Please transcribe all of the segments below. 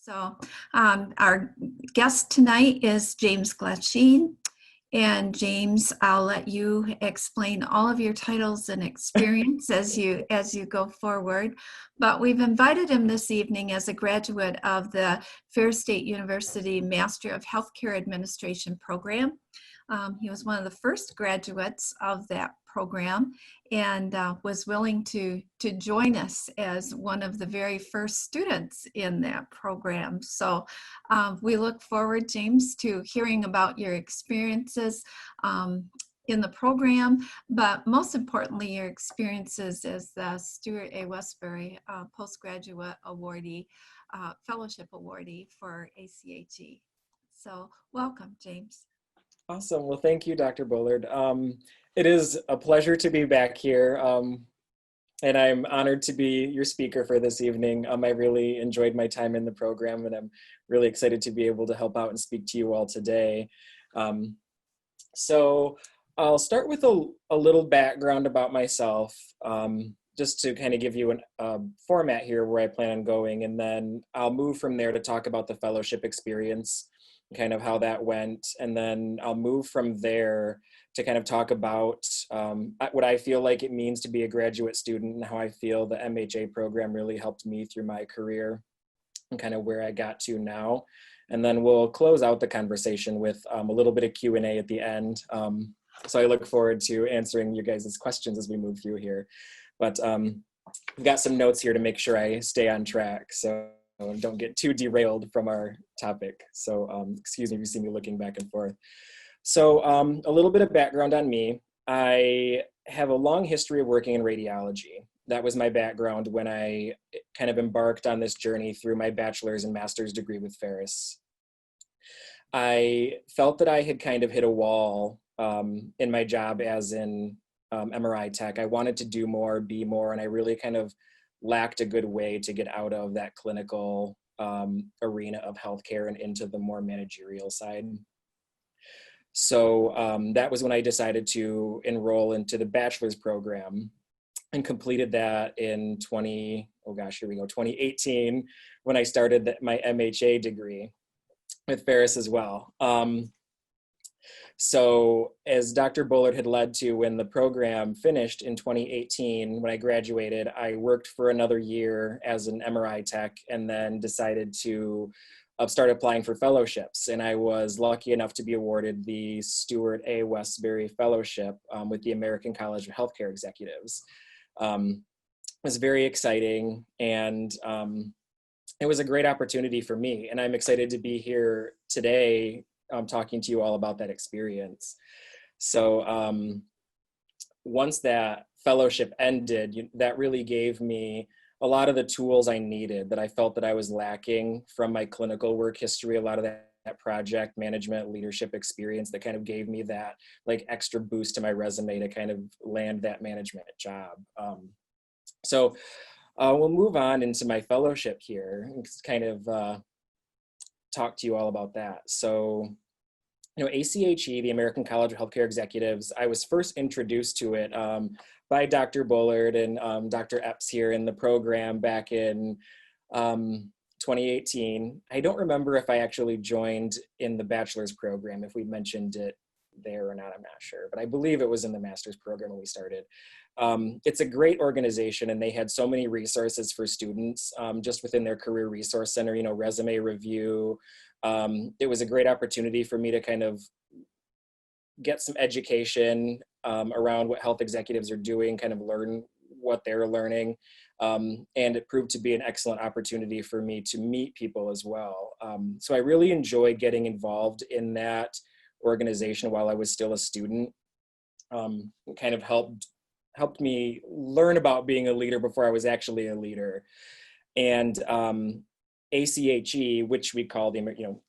So our guest tonight is James Glasheen. And James, I'll let you explain all of your titles and experience as you go forward. But we've invited him this evening as a graduate of the Ferris State University Master of Healthcare Administration program. He was one of the first graduates of that program and was willing to join us as one of the very first students in that program. So we look forward, James, to hearing about your experiences in the program, but most importantly, your experiences as the Stuart A. Westbury Postgraduate Awardee, Fellowship Awardee for ACHE. So welcome, James. Awesome. Well, thank you, Dr. Bullard. It is a pleasure to be back here, and I'm honored to be your speaker for this evening. I really enjoyed my time in the program, and I'm really excited to be able to help out and speak to you all today. So I'll start with a little background about myself, just to kind of give you a format here where I plan on going, and then I'll move from there to talk about the fellowship experience, kind of how that went, and then I'll move from there to kind of talk about what I feel like it means to be a graduate student and how I feel the MHA program really helped me through my career and kind of where I got to now. And then we'll close out the conversation with a little bit of Q&A at the end. So I look forward to answering your guys' questions as we move through here. But I've got some notes here to make sure I stay on track, so don't get too derailed from our topic. So excuse me if you see me looking back and forth. So a little bit of background on me. I have a long history of working in radiology. That was my background when I kind of embarked on this journey through my bachelor's and master's degree with Ferris. I felt that I had kind of hit a wall in my job as an MRI tech. I wanted to do more, be more, and I really kind of lacked a good way to get out of that clinical arena of healthcare and into the more managerial side. So that was when I decided to enroll into the bachelor's program and completed that in 2018, when I started my MHA degree with Ferris as well. So as Dr. Bullard had led to, when the program finished in 2018, when I graduated, I worked for another year as an MRI tech and then decided to start applying for fellowships. And I was lucky enough to be awarded the Stuart A. Westbury Fellowship with the American College of Healthcare Executives. It was very exciting, and it was a great opportunity for me. And I'm excited to be here today talking to you all about that experience. So once that fellowship ended, that really gave me a lot of the tools I needed that I felt that I was lacking from my clinical work history, a lot of that project management, leadership experience that kind of gave me that like extra boost to my resume to kind of land that management job. So we'll move on into my fellowship here and kind of talk to you all about that. So, ACHE, the American College of Healthcare Executives, I was first introduced to it by Dr. Bullard and Dr. Epps here in the program back in 2018. I don't remember if I actually joined in the bachelor's program, if we mentioned it there or not, I'm not sure, but I believe it was in the master's program when we started. It's a great organization, and they had so many resources for students just within their career resource center, resume review. It was a great opportunity for me to kind of get some education around what health executives are doing, kind of learn what they're learning. And it proved to be an excellent opportunity for me to meet people as well. So I really enjoyed getting involved in that organization while I was still a student. It kind of helped me learn about being a leader before I was actually a leader. And ACHE, which we call the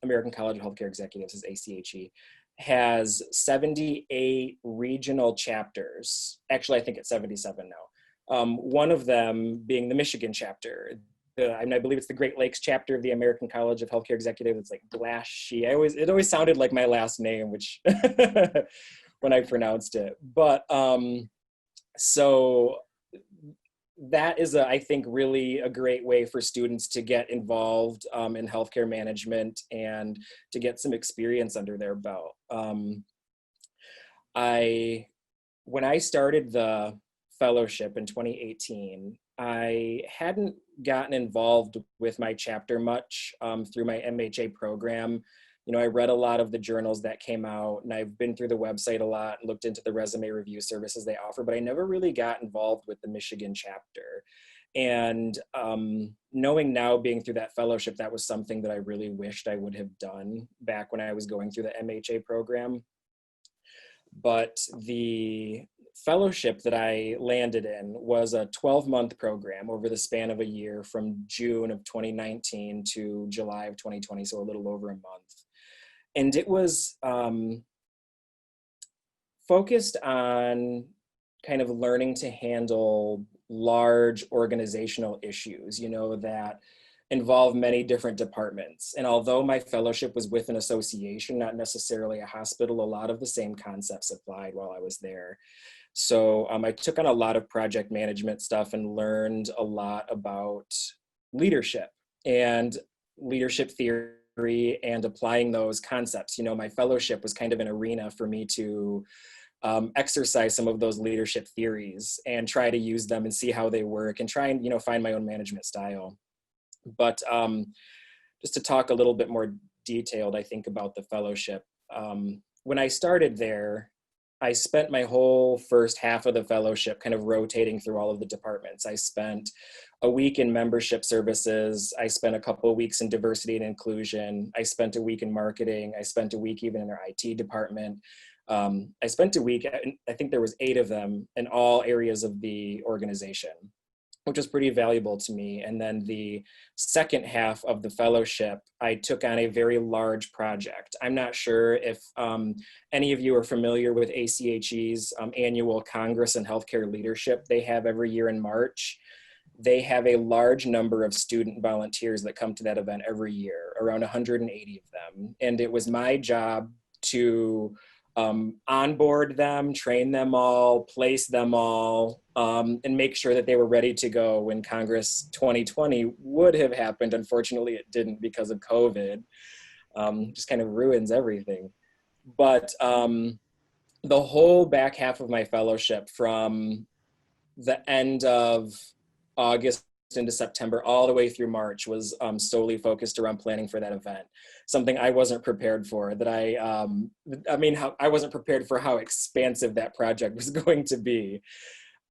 American College of Healthcare Executives, is ACHE, has 78 regional chapters. Actually, I think it's 77 now. One of them being the Michigan chapter. I believe it's the Great Lakes chapter of the American College of Healthcare Executives. It's like Glashy. It always sounded like my last name, which when I pronounced it. But so that is, I think, really a great way for students to get involved in healthcare management and to get some experience under their belt. I When I started the fellowship in 2018, I hadn't gotten involved with my chapter much through my MHA program. You know, I read a lot of the journals that came out, and I've been through the website a lot and looked into the resume review services they offer, but I never really got involved with the Michigan chapter. And knowing now, being through that fellowship, that was something that I really wished I would have done back when I was going through the MHA program. But the fellowship that I landed in was a 12-month program over the span of a year from June of 2019 to July of 2020, so a little over a month. And it was focused on kind of learning to handle large organizational issues, you know, that involve many different departments. And although my fellowship was with an association, not necessarily a hospital, a lot of the same concepts applied while I was there. So I took on a lot of project management stuff and learned a lot about leadership and leadership theory and applying those concepts. You know, my fellowship was kind of an arena for me to exercise some of those leadership theories and try to use them and see how they work and try and, you know, find my own management style. But just to talk a little bit more detailed, I think, about the fellowship. When I started there, I spent my whole first half of the fellowship kind of rotating through all of the departments. I spent a week in membership services. I spent a couple of weeks in diversity and inclusion. I spent a week in marketing. I spent a week even in our IT department. I spent a week, I think there was 8 of them in all areas of the organization, which was pretty valuable to me. And then the second half of the fellowship, I took on a very large project. I'm not sure if any of you are familiar with ACHE's annual Congress in Healthcare Leadership they have every year in March. They have a large number of student volunteers that come to that event every year, around 180 of them. And it was my job to onboard them, train them all, place them all, and make sure that they were ready to go when Congress 2020 would have happened. Unfortunately, it didn't because of COVID. Just kind of ruins everything. But the whole back half of my fellowship, from the end of August into September, all the way through March, was solely focused around planning for that event. Something I wasn't prepared for. I wasn't prepared for how expansive that project was going to be.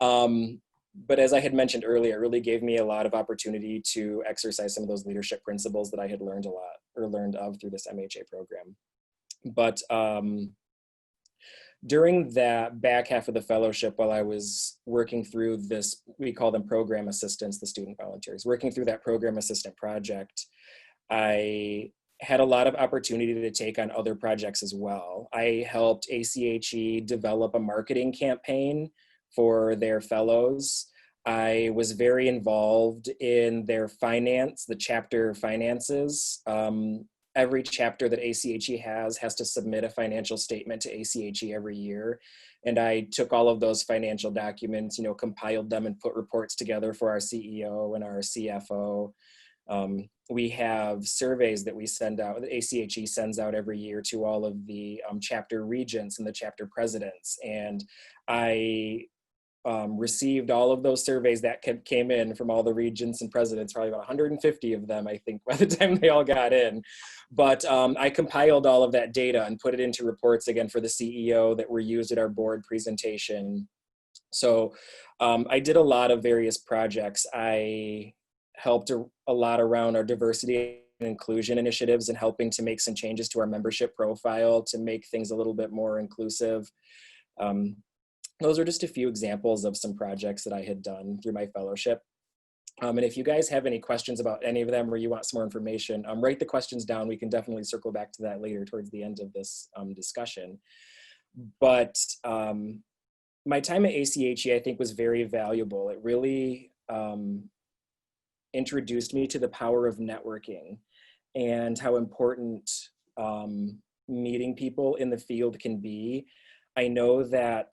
But as I had mentioned earlier, it really gave me a lot of opportunity to exercise some of those leadership principles that I had learned of through this MHA program. But during that back half of the fellowship, while I was working through this, we call them program assistants, the student volunteers, working through that program assistant project, I had a lot of opportunity to take on other projects as well. I helped ACHE develop a marketing campaign for their fellows. I was very involved in their finance, the chapter finances. Every chapter that ACHE has to submit a financial statement to ACHE every year. And I took all of those financial documents, you know, compiled them and put reports together for our CEO and our CFO. We have surveys that we send out, that ACHE sends out every year to all of the chapter regents and the chapter presidents. And I received all of those surveys that came in from all the regents and presidents, probably about 150 of them, I think, by the time they all got in. But I compiled all of that data and put it into reports again for the CEO that were used at our board presentation. So I did a lot of various projects. I helped a lot around our diversity and inclusion initiatives and helping to make some changes to our membership profile to make things a little bit more inclusive. Those are just a few examples of some projects that I had done through my fellowship. And if you guys have any questions about any of them or you want some more information, write the questions down. We can definitely circle back to that later towards the end of this discussion. But my time at ACHE, I think, was very valuable. It really introduced me to the power of networking and how important meeting people in the field can be. I know that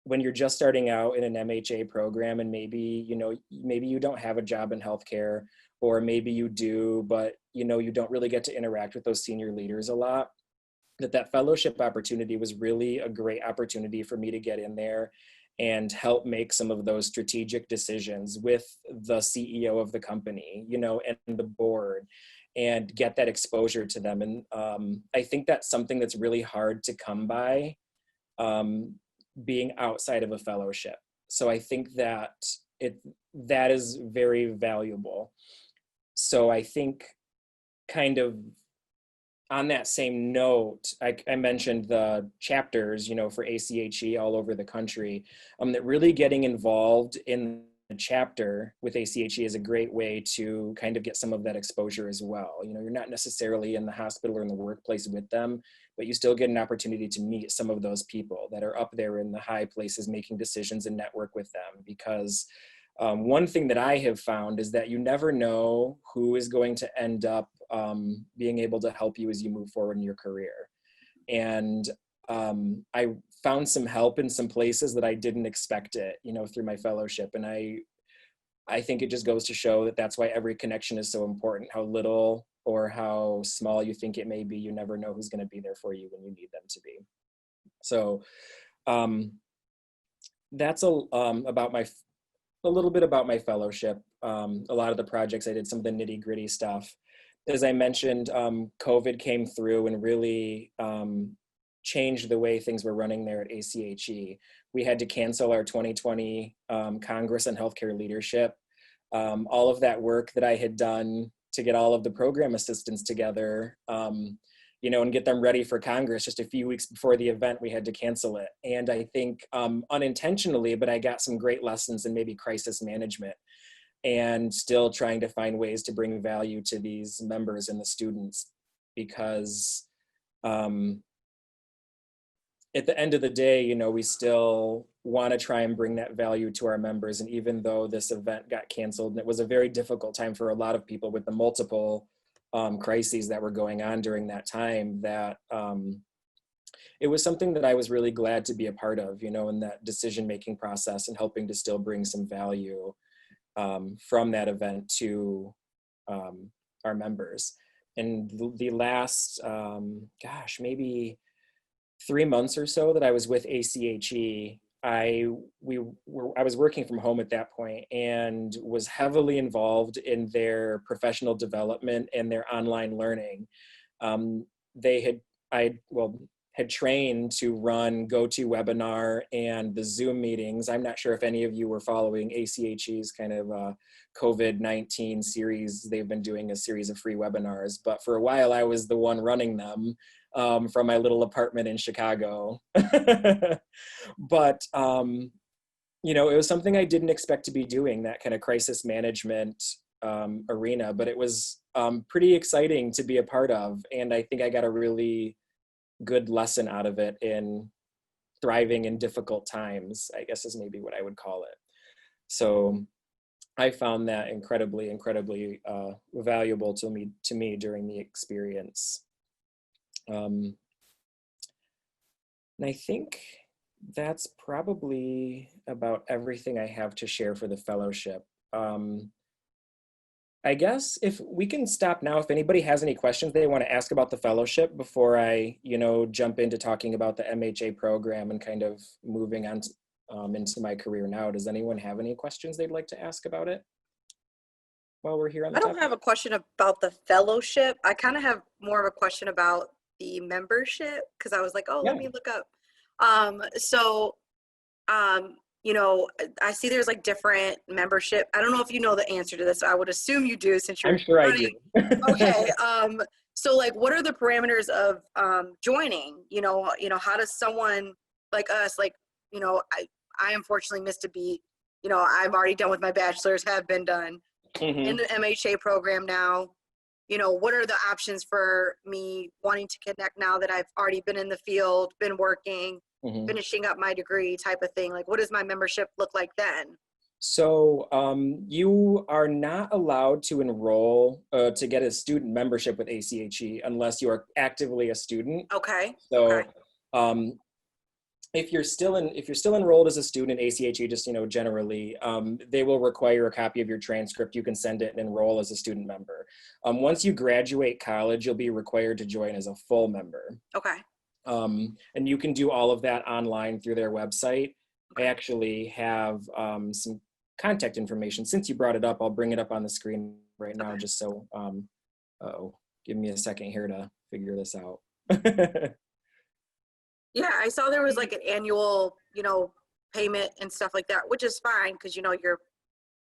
when you're just starting out in an MHA program, and maybe, maybe you don't have a job in healthcare, or maybe you do, but, you don't really get to interact with those senior leaders a lot, that fellowship opportunity was really a great opportunity for me to get in there and help make some of those strategic decisions with the CEO of the company, and the board, and get that exposure to them. And I think that's something that's really hard to come by, being outside of a fellowship. So I think that that is very valuable. So I think, kind of on that same note, I mentioned the chapters, for ACHE all over the country, that really getting involved in a chapter with ACHE is a great way to kind of get some of that exposure as well. You're not necessarily in the hospital or in the workplace with them, but you still get an opportunity to meet some of those people that are up there in the high places making decisions and network with them. Because one thing that I have found is that you never know who is going to end up being able to help you as you move forward in your career. And I found some help in some places that I didn't expect it, through my fellowship. And I think it just goes to show that that's why every connection is so important. How little or how small you think it may be, you never know who's going to be there for you when you need them to be. So that's a little bit about my fellowship. A lot of the projects I did, some of the nitty gritty stuff. As I mentioned, COVID came through and really changed the way things were running there at ACHE. We had to cancel our 2020 Congress on Healthcare Leadership. All of that work that I had done to get all of the program assistants together, and get them ready for Congress just a few weeks before the event, we had to cancel it. And I think unintentionally, but I got some great lessons in maybe crisis management, and still trying to find ways to bring value to these members and the students, because at the end of the day, we still want to try and bring that value to our members. And even though this event got canceled, and it was a very difficult time for a lot of people with the multiple crises that were going on during that time, that it was something that I was really glad to be a part of, in that decision-making process, and helping to still bring some value from that event to our members. And the last, maybe 3 months or so that I was with ACHE, I was working from home at that point, and was heavily involved in their professional development and their online learning. I had trained to run GoToWebinar and the Zoom meetings. I'm not sure if any of you were following ACHE's kind of COVID-19 series. They've been doing a series of free webinars, but for a while I was the one running them from my little apartment in Chicago. But, it was something I didn't expect to be doing, that kind of crisis management arena, but it was pretty exciting to be a part of. And I think I got a really good lesson out of it in thriving in difficult times, I guess is maybe what I would call it. So I found that incredibly, incredibly valuable to me during the experience. And I think that's probably about everything I have to share for the fellowship. I guess if we can stop now, if anybody has any questions they want to ask about the fellowship before I, jump into talking about the MHA program and kind of moving on into my career now. Does anyone have any questions they'd like to ask about it while we're here on the I don't topic? have a question about the fellowship. I kind of have more of a question about the membership, because I was like, oh, Yeah. let me look up. I see there's like different membership. I don't know if you know the answer to this. I would assume you do, since you're I'm sure running. I do. Okay. So like, what are the parameters of joining? How does someone like us, like, I unfortunately missed a beat. I'm already done with my bachelor's, have been done in the MHA program now. What are the options for me wanting to connect now that I've already been in the field, been working, finishing up my degree type of thing? Like, what does my membership look like then? So you are not allowed to enroll to get a student membership with ACHE unless you are actively a student. Okay. So Okay. if you're still enrolled as a student in ACHE, just, generally, they will require a copy of your transcript. You can send it and enroll as a student member. Once you graduate college, you'll be required to join as a full member. Okay. And you can do all of that online through their website. Okay. I actually have some contact information. Since you brought it up, I'll bring it up on the screen right now, just so, give me a second here to figure this out. Yeah, I saw there was like an annual, payment and stuff like that, which is fine because,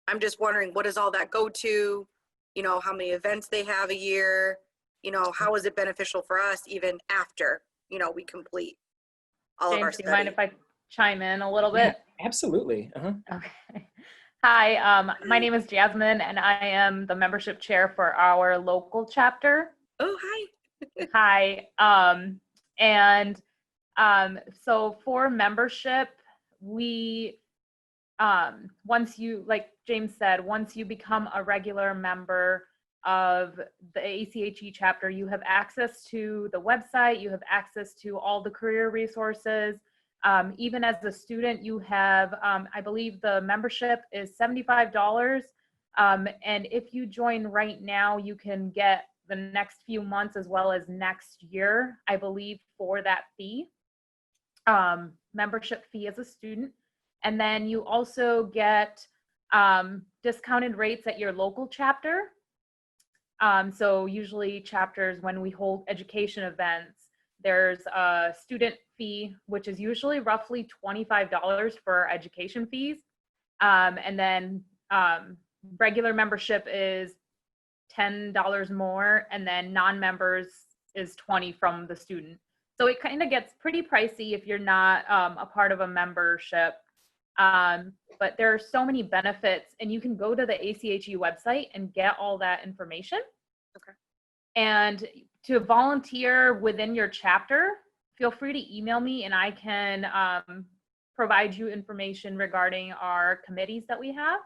I'm just wondering, what does all that go to? How many events they have a year? How is it beneficial for us even after, we complete all of our James, do you mind study? if I chime in a little Yeah, bit? absolutely. Okay. Hi, my name is Jasmine, and I am the membership chair for our local chapter. Oh, hi. Hi. So for membership, we, once you, like James said, once you become a regular member of the ACHE chapter, you have access to the website, you have access to all the career resources. Even as a student, you have, I believe the membership is $75. And if you join right now, you can get the next few months as well as next year, I believe, for that fee, membership fee as a student. And then you also get discounted rates at your local chapter. So usually chapters, when we hold education events, there's a student fee, which is usually roughly $25 for our education fees. And then regular membership is $10 more, and then non-members is $20 from the student. So it kind of gets pretty pricey if you're not a part of a membership. But there are so many benefits, and you can go to the ACHE website and get all that information. Okay. And to volunteer within your chapter, feel free to email me and I can provide you information regarding our committees that we have.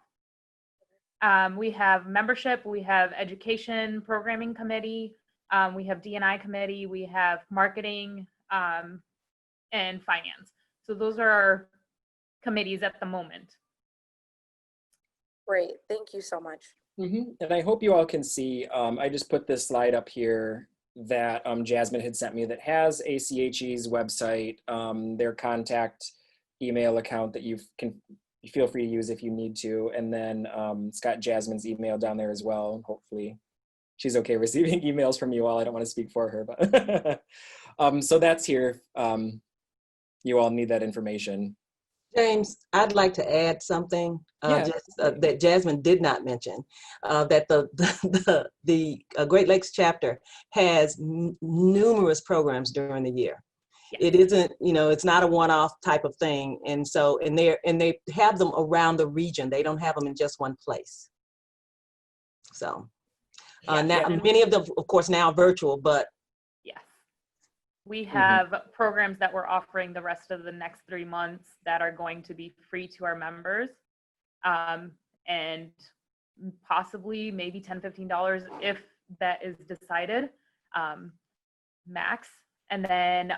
We have membership, we have education programming committee, we have D&I committee, we have marketing and finance. So those are our committees at the moment. Great. Thank you so much. And I hope you all can see, I just put this slide up here that Jasmine had sent me that has ACHE's website, their contact email account that you feel free to use if you need to. And then it's got Jasmine's email down there as well. Hopefully she's okay receiving emails from you all. I don't want to speak for her, but so that's here. You all need that information. James, I'd like to add something Yeah. that Jasmine did not mention, that the Great Lakes chapter has numerous programs during the year. Yes. It isn't, it's not a one-off type of thing. And so, and they have them around the region. They don't have them in just one place. So now many of them, of course, now virtual, but yes. We have programs that we're offering the rest of the next 3 months that are going to be free to our members, and possibly maybe $10, $15 if that is decided, max. And then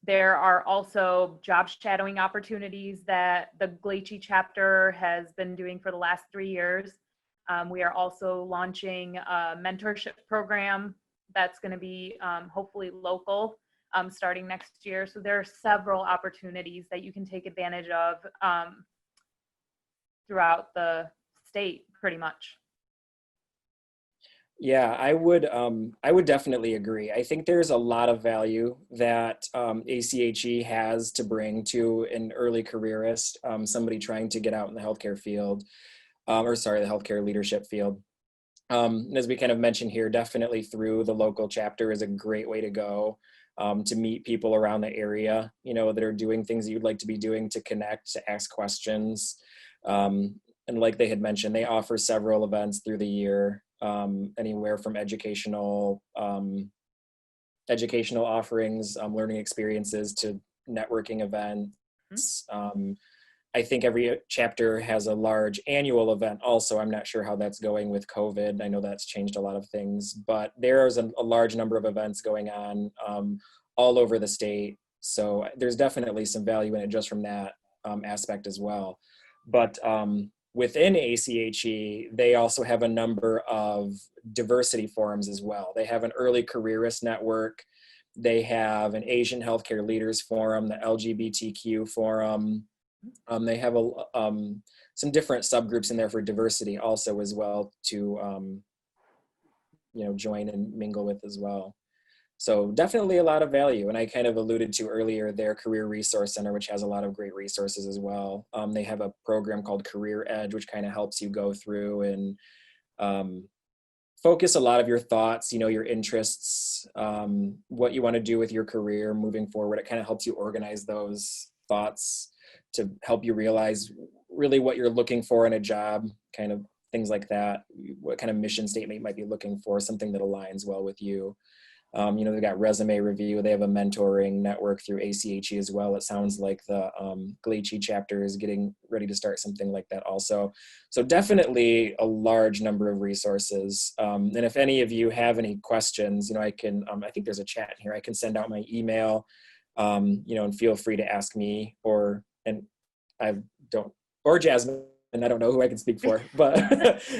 there are also job shadowing opportunities that the Glacier chapter has been doing for the last 3 years. We are also launching a mentorship program that's going to be hopefully local starting next year. So there are several opportunities that you can take advantage of throughout the state, pretty much. Yeah, I would definitely agree. I think there's a lot of value that ACHE has to bring to an early careerist, somebody trying to get out in the healthcare field, the healthcare leadership field. As we kind of mentioned here, definitely through the local chapter is a great way to go, to meet people around the area, that are doing things that you'd like to be doing, to connect, to ask questions. And like they had mentioned, they offer several events through the year, anywhere from educational offerings, learning experiences, to networking events. I think every chapter has a large annual event also. I'm not sure how that's going with COVID. I know that's changed a lot of things, but there's a large number of events going on all over the state. So there's definitely some value in it just from that aspect as well. But within ACHE, they also have a number of diversity forums as well. They have an early careerist network. They have an Asian Healthcare Leaders Forum, the LGBTQ Forum. They have some different subgroups in there for diversity also as well to join and mingle with as well. So definitely a lot of value. And I kind of alluded to earlier their Career Resource Center, which has a lot of great resources as well. They have a program called Career Edge, which kind of helps you go through and focus a lot of your thoughts, your interests, what you want to do with your career moving forward. It kind of helps you organize those thoughts to help you realize really what you're looking for in a job, kind of things like that. What kind of mission statement you might be looking for, something that aligns well with you. They've got resume review. They have a mentoring network through ACHE as well. It sounds like the Gleachy chapter is getting ready to start something like that also. So definitely a large number of resources. And if any of you have any questions, I can, I think there's a chat here. I can send out my email, and feel free to ask me or Jasmine. And I don't know who I can speak for, but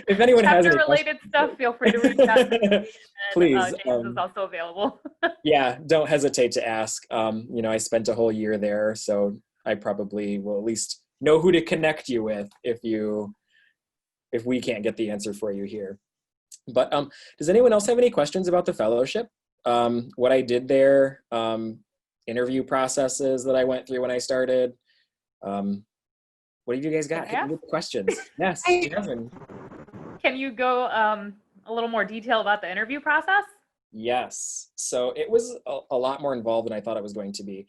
if anyone has any related stuff, feel free to reach out to me. And, please. James is also available. Yeah, don't hesitate to ask. I spent a whole year there, so I probably will at least know who to connect you with if we can't get the answer for you here. But does anyone else have any questions about the fellowship? What I did there, interview processes that I went through when I started. What have you guys got? Hit me with questions. Yes, Jasmine. Can you go a little more detail about the interview process? Yes. So it was a lot more involved than I thought it was going to be.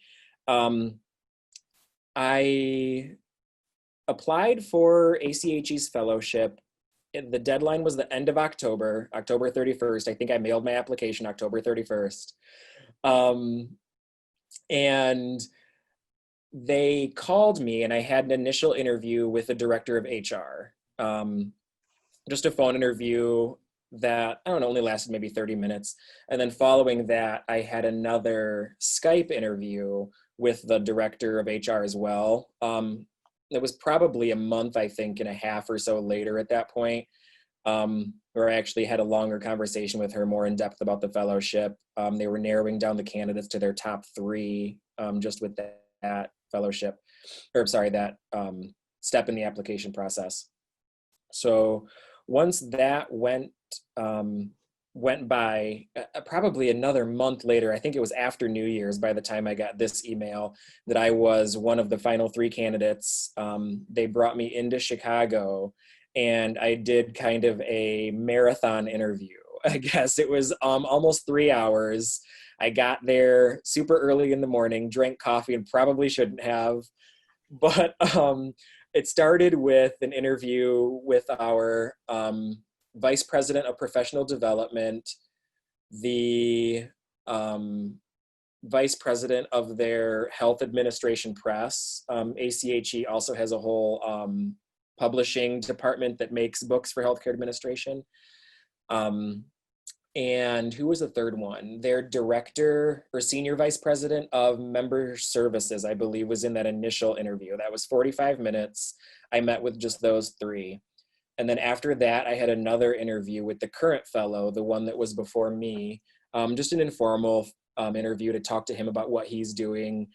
I applied for ACHE's fellowship. The deadline was the end of October 31st. I think I mailed my application October 31st. And they called me and I had an initial interview with the director of HR. Just a phone interview that, only lasted maybe 30 minutes. And then following that, I had another Skype interview with the director of HR as well. It was probably a month, I think, and a half or so later at that point, where I actually had a longer conversation with her, more in depth about the fellowship. They were narrowing down the candidates to their top 3 just with that fellowship, that step in the application process. So once that went by, probably another month later, I think it was after New Year's by the time I got this email that I was one of the final 3 candidates. They brought me into Chicago and I did kind of a marathon interview. I guess it was almost 3 hours. I got there super early in the morning, drank coffee and probably shouldn't have, but it started with an interview with our Vice President of Professional Development, the Vice President of their Health Administration Press. ACHE also has a whole publishing department that makes books for healthcare administration. And who was the third one? Their director or senior vice president of member services, I believe, was in that initial interview. That was 45 minutes. I met with just those 3. And then after that, I had another interview with the current fellow, the one that was before me, just an informal interview to talk to him about what he's doing.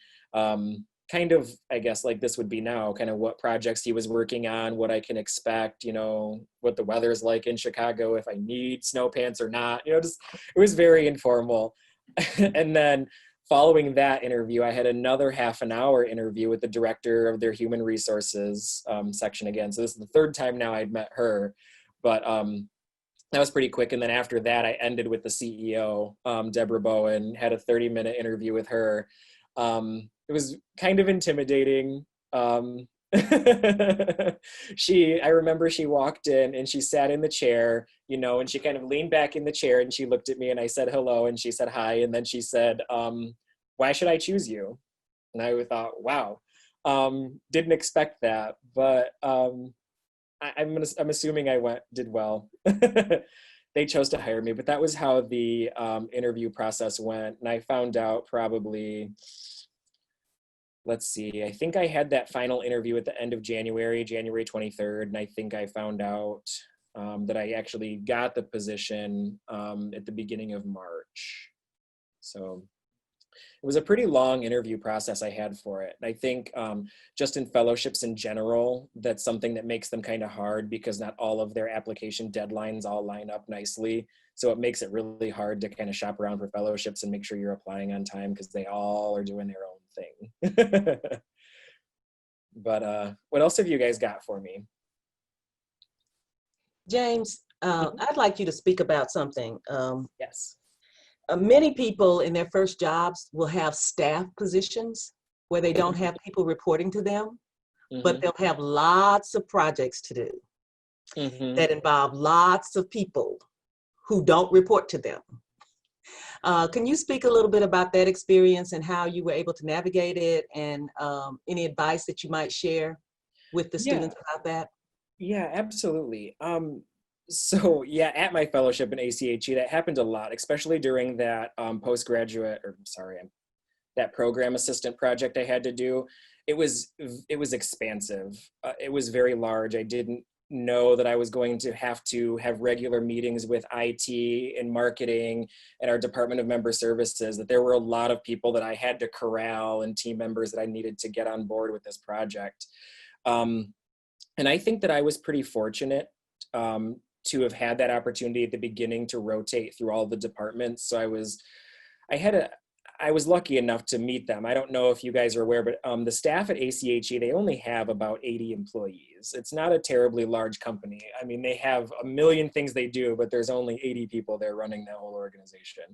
Kind of, I guess, like this would be now, kind of what projects he was working on, what I can expect, what the weather's like in Chicago, if I need snow pants or not, just, it was very informal. And then following that interview, I had another half an hour interview with the director of their human resources section again. So this is the 3rd time now I'd met her, but that was pretty quick. And then after that, I ended with the CEO, Deborah Bowen, had a 30-minute interview with her. It was kind of intimidating. I remember she walked in and she sat in the chair, and she kind of leaned back in the chair and she looked at me and I said hello and she said hi. And then she said, why should I choose you? And I thought, wow, didn't expect that, but I'm assuming I did well. They chose to hire me, but that was how the interview process went. And I found out probably let's see, I think I had that final interview at the end of January, January 23rd, and I think I found out that I actually got the position at the beginning of March. So it was a pretty long interview process I had for it. And I think just in fellowships in general, that's something that makes them kind of hard because not all of their application deadlines all line up nicely. So it makes it really hard to kind of shop around for fellowships and make sure you're applying on time because they all are doing their own thing. But what else have you guys got for me? James, I'd like you to speak about something. Yes. Many people in their first jobs will have staff positions where they don't have people reporting to them, but they'll have lots of projects to do that involve lots of people who don't report to them. Can you speak a little bit about that experience and how you were able to navigate it, and any advice that you might share with the students about that? Yeah, absolutely. So yeah, at my fellowship in ACHE, that happened a lot, especially during that that program assistant project I had to do. It was expansive. It was very large. I didn't know that I was going to have regular meetings with IT and marketing and our Department of Member Services, that there were a lot of people that I had to corral and team members that I needed to get on board with this project. And I think that I was pretty fortunate to have had that opportunity at the beginning to rotate through all the departments. So I was lucky enough to meet them. I don't know if you guys are aware, but the staff at ACHE, they only have about 80 employees. It's not a terribly large company. I mean, they have a million things they do, but there's only 80 people there running that whole organization.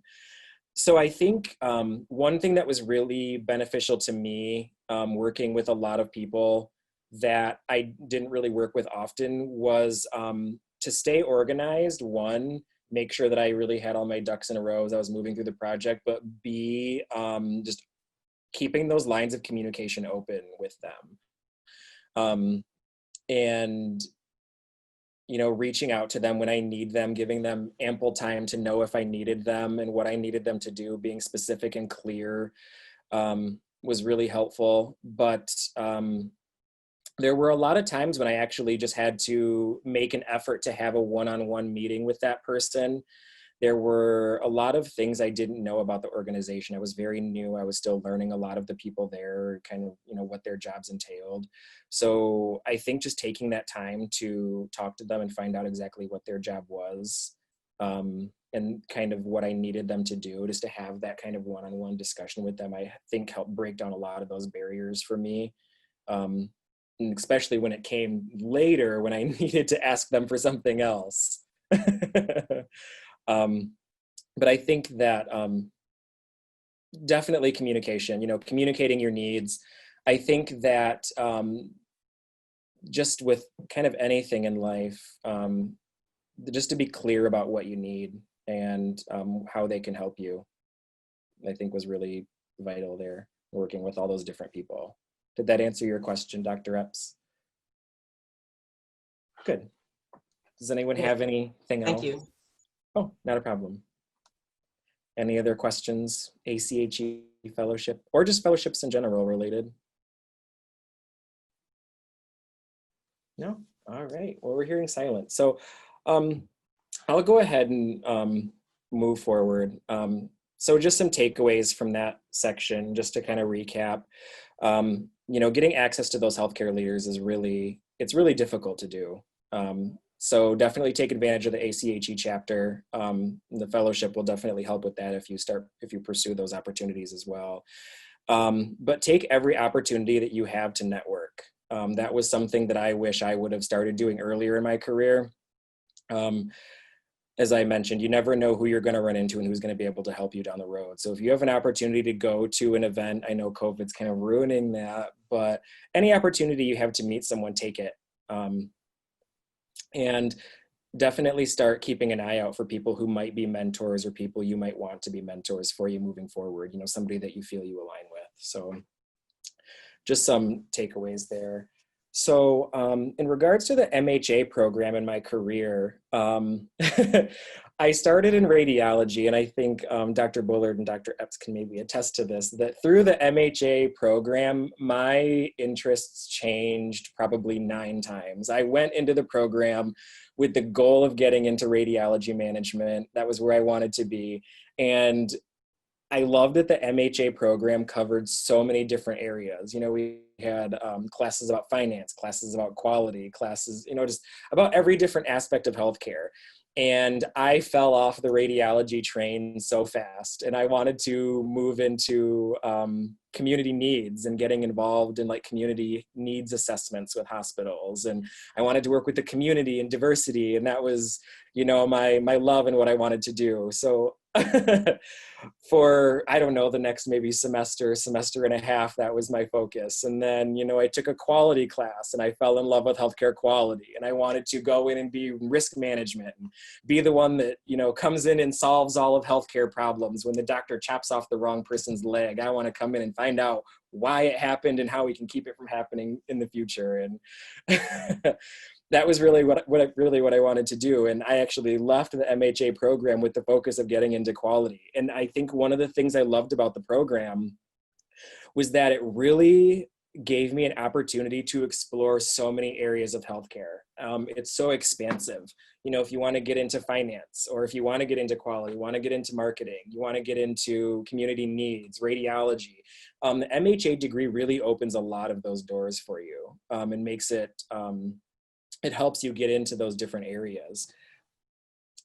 So I think one thing that was really beneficial to me, working with a lot of people that I didn't really work with often, was to stay organized. One, make sure that I really had all my ducks in a row as I was moving through the project, but B, just keeping those lines of communication open with them. And, you know, reaching out to them when I need them, giving them ample time to know if I needed them and what I needed them to do, being specific and clear was really helpful. But there were a lot of times when I actually just had to make an effort to have a one-on-one meeting with that person. There were a lot of things I didn't know about the organization. I was very new. I was still learning a lot of the people there, kind of, you know, what their jobs entailed. So I think just taking that time to talk to them and find out exactly what their job was, and kind of what I needed them to do, just to have that kind of one-on-one discussion with them, I think helped break down a lot of those barriers for me. And especially when it came later, when I needed to ask them for something else. But I think that definitely communication, you know, communicating your needs. I think that just with kind of anything in life, just to be clear about what you need and how they can help you, I think was really vital there, working with all those different people. Did that answer your question, Dr. Epps? Good. Does anyone have anything else? Thank you. Oh, not a problem. Any other questions, ACHE fellowship, or just fellowships in general related? No? All right. Well, we're hearing silence. So I'll go ahead and move forward. So just some takeaways from that section, just to kind of recap. You know, getting access to those healthcare leaders is it's really difficult to do. So definitely take advantage of the ACHE chapter. The fellowship will definitely help with that if you pursue those opportunities as well. But take every opportunity that you have to network. That was something that I wish I would have started doing earlier in my career. As I mentioned, you never know who you're going to run into and who's going to be able to help you down the road. So if you have an opportunity to go to an event, I know COVID's kind of ruining that, but any opportunity you have to meet someone, take it. And definitely start keeping an eye out for people who might be mentors or people you might want to be mentors for you moving forward, you know, somebody that you feel you align with. So just some takeaways there. So in regards to the MHA program in my career, I started in radiology, and I think Dr. Bullard and Dr. Epps can maybe attest to this, that through the MHA program, my interests changed probably 9 times. I went into the program with the goal of getting into radiology management. That was where I wanted to be. And I loved that the MHA program covered so many different areas. You know, we had classes about finance, classes about quality, classes, you know, just about every different aspect of healthcare. And I fell off the radiology train so fast, and I wanted to move into community needs and getting involved in like community needs assessments with hospitals. And I wanted to work with the community and diversity. And that was, you know, my love and what I wanted to do. So for, I don't know, the next maybe semester and a half, that was my focus. And then, you know, I took a quality class and I fell in love with healthcare quality. And I wanted to go in and be risk management and be the one that, you know, comes in and solves all of healthcare problems. When the doctor chops off the wrong person's leg, I want to come in and find out why it happened and how we can keep it from happening in the future. And that was really what I wanted to do. And I actually left the MHA program with the focus of getting into quality. And I think one of the things I loved about the program was that it really gave me an opportunity to explore so many areas of healthcare. It's so expansive. You know, if you want to get into finance, or if you want to get into quality, you want to get into marketing, you want to get into community needs, radiology, the MHA degree really opens a lot of those doors for you, and makes it, it helps you get into those different areas.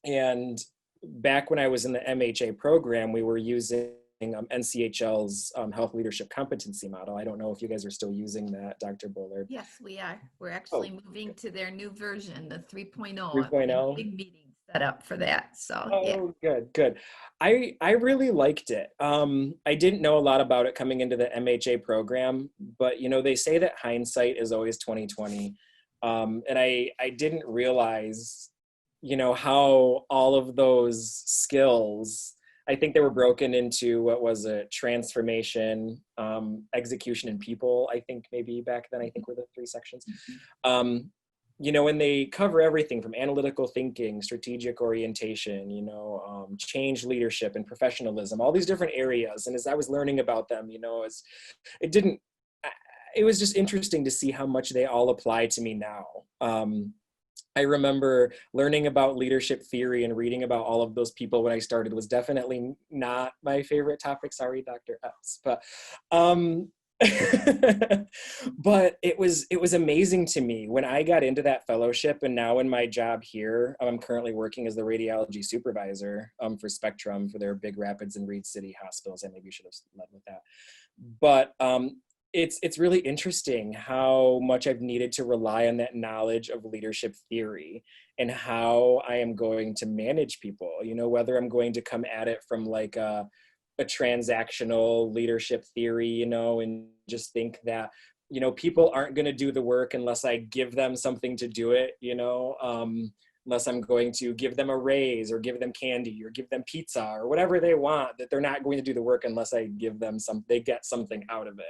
And back when I was in the MHA program, we were using NCHL's Health Leadership Competency Model. I don't know if you guys are still using that, Dr. Bullard. Yes, we are. We're actually moving to their new version, the 3.0. 3.0. Big meeting set up for that. So Oh, yeah. good. I really liked it. I didn't know a lot about it coming into the MHA program, but you know, they say that hindsight is always 20/20. And I didn't realize, you know, how all of those skills, I think they were broken into, what was it, transformation, execution, and people, I think maybe back then, I think were the 3 sections. You know, and they cover everything from analytical thinking, strategic orientation, you know, change leadership and professionalism, all these different areas. And as I was learning about them, you know, it was just interesting to see how much they all apply to me now. I remember learning about leadership theory and reading about all of those people when I started was definitely not my favorite topic. Sorry, Dr. Epps, but but it was amazing to me when I got into that fellowship. And now in my job here, I'm currently working as the radiology supervisor for Spectrum for their Big Rapids and Reed City hospitals. I maybe should have led with that, but it's really interesting how much I've needed to rely on that knowledge of leadership theory and how I am going to manage people, you know, whether I'm going to come at it from like a transactional leadership theory, you know, and just think that, you know, people aren't going to do the work unless I give them something to do it, you know, unless I'm going to give them a raise or give them candy or give them pizza or whatever they want, that they're not going to do the work unless I give them they get something out of it.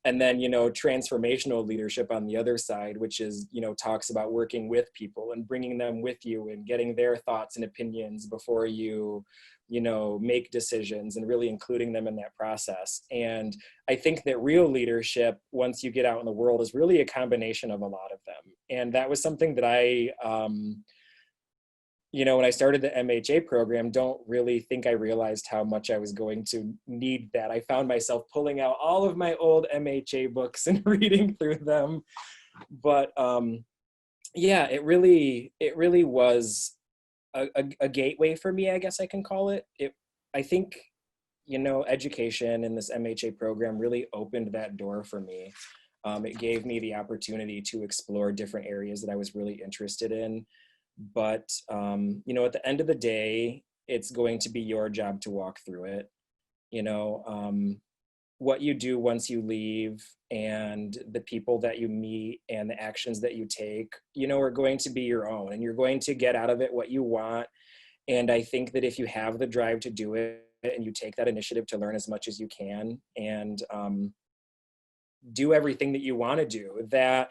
And then, you know, transformational leadership on the other side, which is, you know, talks about working with people and bringing them with you and getting their thoughts and opinions before you know, make decisions and really including them in that process. And I think that real leadership, once you get out in the world, is really a combination of a lot of them. And that was something that I, you know, when I started the MHA program, don't really think I realized how much I was going to need that. I found myself pulling out all of my old MHA books and reading through them. But yeah, it really was a gateway for me, I guess I can call it. I think, you know, education in this MHA program really opened that door for me. It gave me the opportunity to explore different areas that I was really interested in. But, you know, at the end of the day, it's going to be your job to walk through it. You know, what you do once you leave and the people that you meet and the actions that you take, you know, are going to be your own, and you're going to get out of it what you want. And I think that if you have the drive to do it and you take that initiative to learn as much as you can and do everything that you want to do, that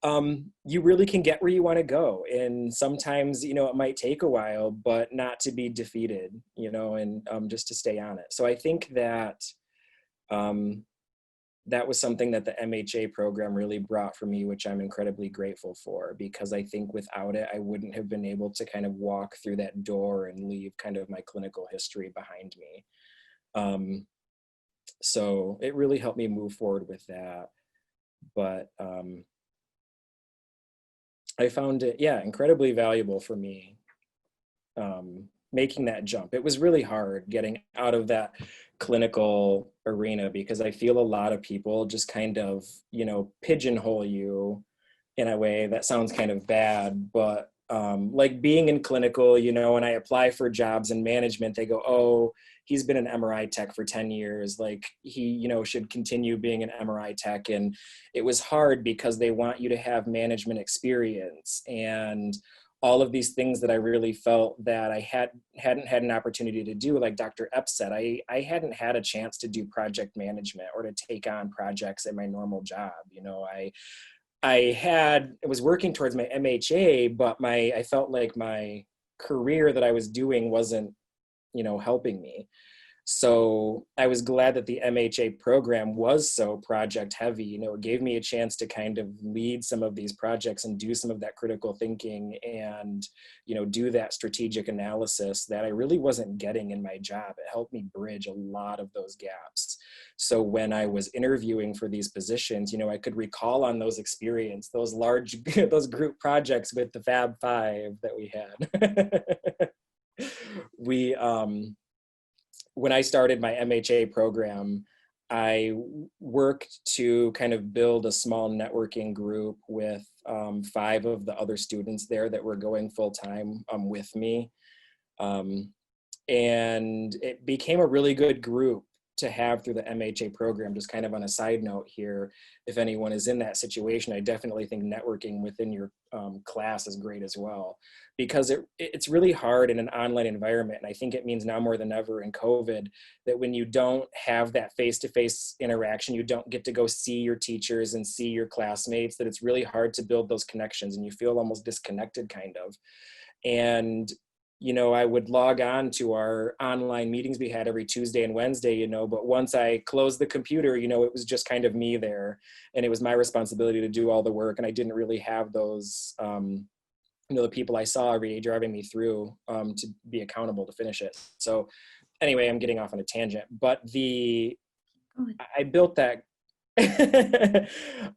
you really can get where you want to go. And sometimes, you know, it might take a while, but not to be defeated, you know, and just to stay on it. So I think that that was something that the MHA program really brought for me, which I'm incredibly grateful for, because I think without it, I wouldn't have been able to kind of walk through that door and leave kind of my clinical history behind me. So it really helped me move forward with that. But I found it, yeah, incredibly valuable for me, making that jump. It was really hard getting out of that clinical arena, because I feel a lot of people just kind of, you know, pigeonhole you in a way that sounds kind of bad, but like being in clinical, you know, when I apply for jobs in management, they go, oh, he's been an MRI tech for 10 years. Like he, you know, should continue being an MRI tech. And it was hard because they want you to have management experience and all of these things that I really felt that I hadn't had an opportunity to do. Like Dr. Epps said, I hadn't had a chance to do project management or to take on projects in my normal job. You know, I was working towards my MHA, but I felt like my career that I was doing wasn't, you know, helping me. So I was glad that the MHA program was so project heavy. You know, it gave me a chance to kind of lead some of these projects and do some of that critical thinking and, you know, do that strategic analysis that I really wasn't getting in my job. It helped me bridge a lot of those gaps. So when I was interviewing for these positions, you know, I could recall on those experience, those large, those group projects with the Fab Five that we had. we, when I started my MHA program, I worked to kind of build a small networking group with 5 of the other students there that were going full time with me. And it became a really good group to have through the MHA program. Just kind of on a side note here, if anyone is in that situation, I definitely think networking within your class is great as well, because it's really hard in an online environment. And I think it means now more than ever in COVID that when you don't have that face-to-face interaction, you don't get to go see your teachers and see your classmates, that it's really hard to build those connections and you feel almost disconnected kind of. And you know, I would log on to our online meetings we had every Tuesday and Wednesday, you know, but once I closed the computer, you know, it was just kind of me there, and it was my responsibility to do all the work. And I didn't really have those, you know, the people I saw every day driving me through to be accountable to finish it. So anyway, I'm getting off on a tangent, but I built that,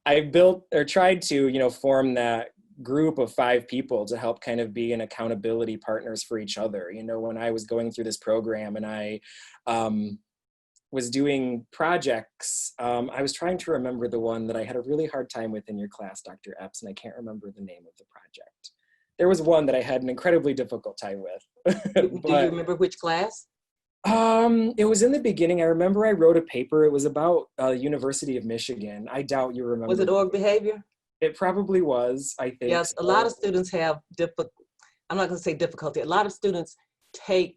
I built or tried to, you know, form that group of 5 people to help kind of be an accountability partners for each other. You know, when I was going through this program and I was doing projects, I was trying to remember the one that I had a really hard time with in your class, Dr. Epps, and I can't remember the name of the project. There was one that I had an incredibly difficult time with. Do you remember which class? It was in the beginning. I remember I wrote a paper. It was about University of Michigan. I doubt you remember. Was it org behavior? It probably was, I think. Yes, a lot of students have I'm not going to say difficulty. A lot of students take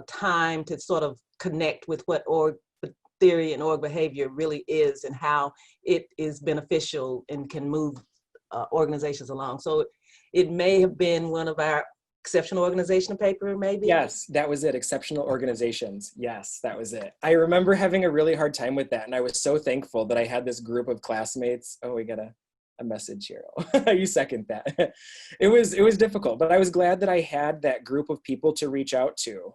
time to sort of connect with what org theory and org behavior really is and how it is beneficial and can move organizations along. So it may have been one of our exceptional organization paper, maybe? Yes, that was it. Exceptional organizations. Yes, that was it. I remember having a really hard time with that. And I was so thankful that I had this group of classmates. Oh, we got a message here. You second that. It was difficult, but I was glad that I had that group of people to reach out to,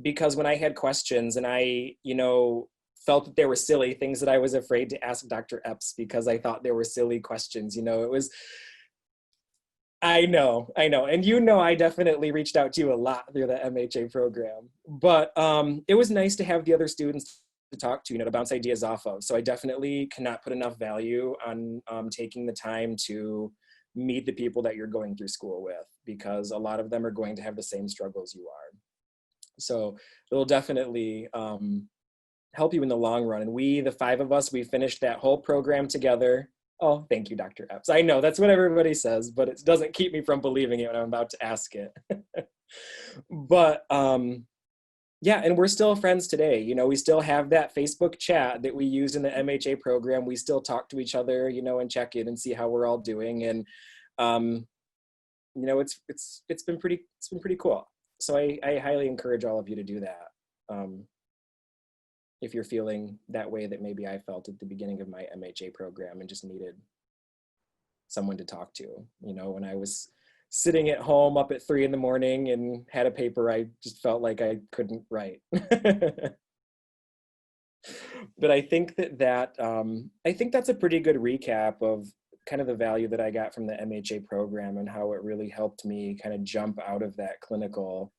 because when I had questions and I, you know, felt that they were silly things that I was afraid to ask Dr. Epps because I thought they were silly questions, you know, it was, I know. And you know, I definitely reached out to you a lot through the MHA program, but it was nice to have the other students to talk to, you know, to bounce ideas off of. So I definitely cannot put enough value on taking the time to meet the people that you're going through school with, because a lot of them are going to have the same struggles you are. So it will definitely help you in the long run. And we, the 5 of us, we finished that whole program together. Oh, thank you, Dr. Epps. I know that's what everybody says, but it doesn't keep me from believing it when I'm about to ask it. But yeah, and we're still friends today. You know, we still have that Facebook chat that we used in the MHA program. We still talk to each other, you know, and check in and see how we're all doing. And you know, it's been pretty cool. So I highly encourage all of you to do that. If you're feeling that way that maybe I felt at the beginning of my MHA program and just needed someone to talk to, you know, when I was sitting at home up at 3 in the morning and had a paper I just felt like I couldn't write. But I think I think that's a pretty good recap of kind of the value that I got from the MHA program and how it really helped me kind of jump out of that clinical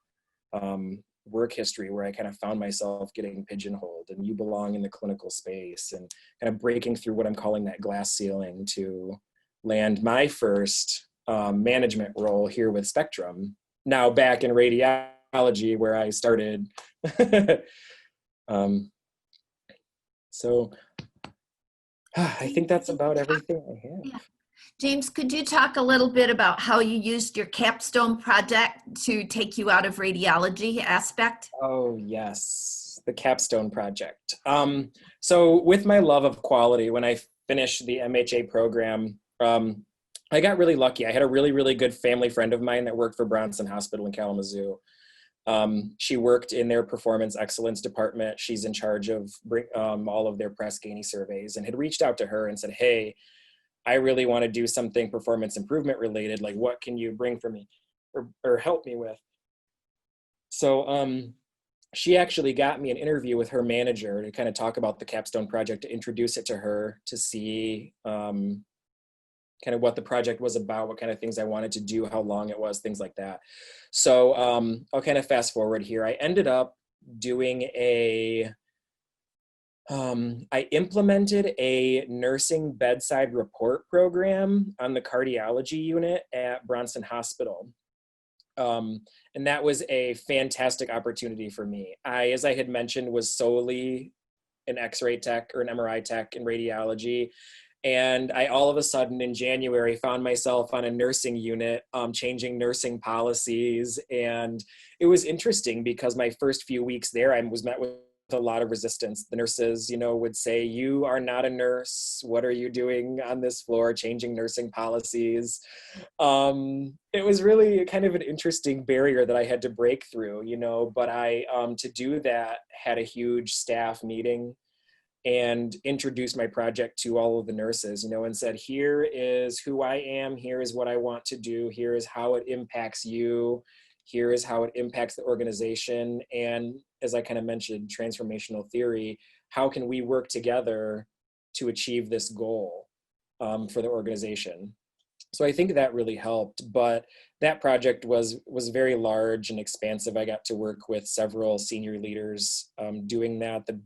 work history where I kind of found myself getting pigeonholed, and you belong in the clinical space, and kind of breaking through what I'm calling that glass ceiling to land my first management role here with Spectrum, now back in radiology where I started. So I think that's about everything I have. Yeah. James, could you talk a little bit about how you used your capstone project to take you out of radiology aspect? Oh, yes, the capstone project. So with my love of quality, when I finished the MHA program, I got really lucky. I had a really, really good family friend of mine that worked for Bronson Hospital in Kalamazoo. She worked in their performance excellence department. She's in charge of all of their Press Ganey surveys, and had reached out to her and said, hey, I really want to do something performance improvement related. Like, what can you bring for me or help me with? So she actually got me an interview with her manager to kind of talk about the capstone project, to introduce it to her, to see kind of what the project was about, what kind of things I wanted to do, how long it was, things like that. So I'll kind of fast forward here. I ended up doing I implemented a nursing bedside report program on the cardiology unit at Bronson Hospital. And that was a fantastic opportunity for me. As I had mentioned, was solely an X-ray tech or an MRI tech in radiology. And I all of a sudden in January found myself on a nursing unit, changing nursing policies. And it was interesting because my first few weeks there, I was met with a lot of resistance. The nurses, you know, would say, you are not a nurse. What are you doing on this floor, changing nursing policies? It was really kind of an interesting barrier that I had to break through, you know, but I, to do that, had a huge staff meeting and introduced my project to all of the nurses, you know, and said, here is who I am, here is what I want to do, here is how it impacts you, here is how it impacts the organization. And as I kind of mentioned, transformational theory, how can we work together to achieve this goal for the organization? So I think that really helped, but that project was very large and expansive. I got to work with several senior leaders doing that, the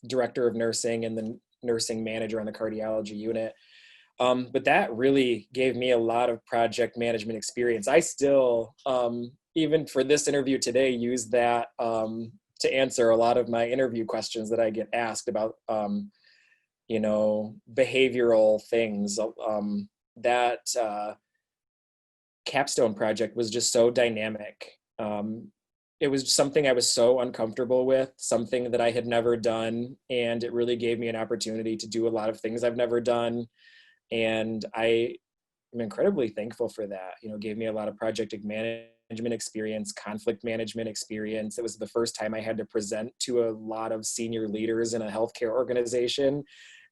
director of nursing and the nursing manager on the cardiology unit. But that really gave me a lot of project management experience. I still, even for this interview today, use that to answer a lot of my interview questions that I get asked about, you know, behavioral things. That capstone project was just so dynamic. It was something I was so uncomfortable with, something that I had never done, and it really gave me an opportunity to do a lot of things I've never done. And I am incredibly thankful for that. You know, it gave me a lot of project management experience, conflict management experience. It was the first time I had to present to a lot of senior leaders in a healthcare organization,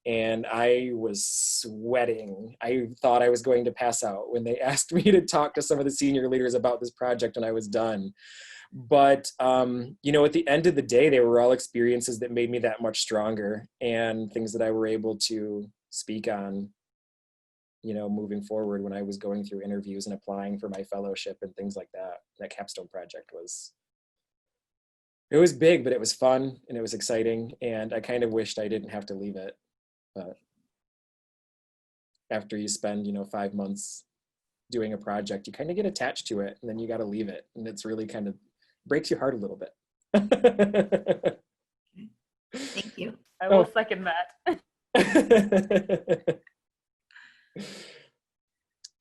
and I was sweating. I thought I was going to pass out when they asked me to talk to some of the senior leaders about this project when I was done. But, you know, at the end of the day, they were all experiences that made me that much stronger, and things that I were able to speak on, you know, moving forward when I was going through interviews and applying for my fellowship and things like that. That capstone project it was big, but it was fun and it was exciting. And I kind of wished I didn't have to leave it. But after you spend, you know, 5 months doing a project, you kind of get attached to it, and then you got to leave it. And it's really kind of breaks your heart a little bit. Thank you. I will second that.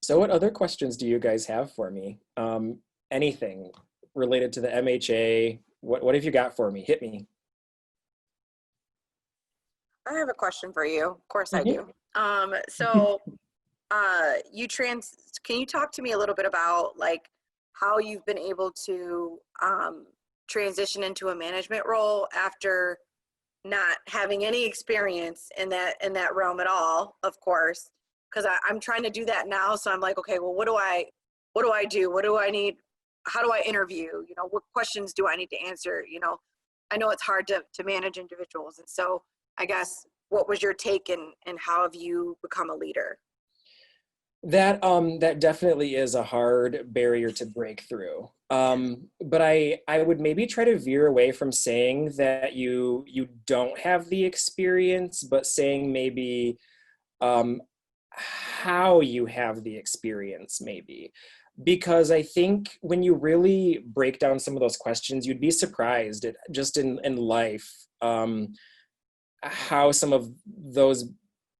So what other questions do you guys have for me? Anything related to the MHA, what have you got for me? Hit me. I have a question for you. Of course I Mhm. do. So can you talk to me a little bit about like how you've been able to transition into a management role after not having any experience in that realm at all, of course, because I'm trying to do that now. So I'm like, okay, well, what do I do? What do I need? How do I interview? You know, what questions do I need to answer? You know, I know it's hard to manage individuals. And so I guess what was your take and how have you become a leader? That definitely is a hard barrier to break through. But I would maybe try to veer away from saying that you don't have the experience, but saying maybe how you have the experience, maybe. Because I think when you really break down some of those questions, you'd be surprised at just in life, how some of those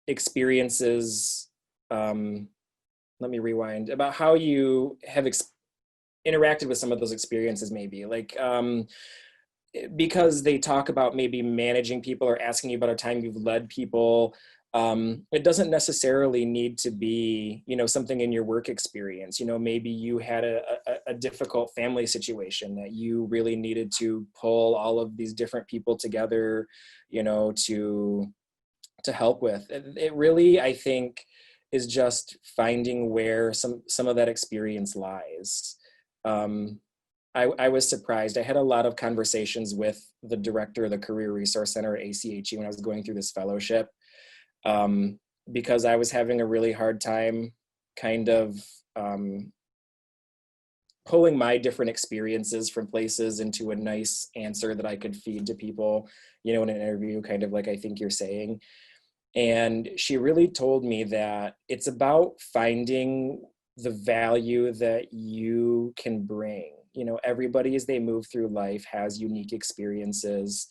experiences, let me rewind, about how you have interacted with some of those experiences, maybe like, because they talk about maybe managing people or asking you about a time you've led people. It doesn't necessarily need to be, you know, something in your work experience. You know, maybe you had a difficult family situation that you really needed to pull all of these different people together, you know, to help with. It really, I think, is just finding where some of that experience lies. I was surprised. I had a lot of conversations with the director of the Career Resource Center at ACHE when I was going through this fellowship, because I was having a really hard time kind of pulling my different experiences from places into a nice answer that I could feed to people, you know, in an interview, kind of like I think you're saying. And she really told me that it's about finding the value that you can bring. You know, everybody as they move through life has unique experiences,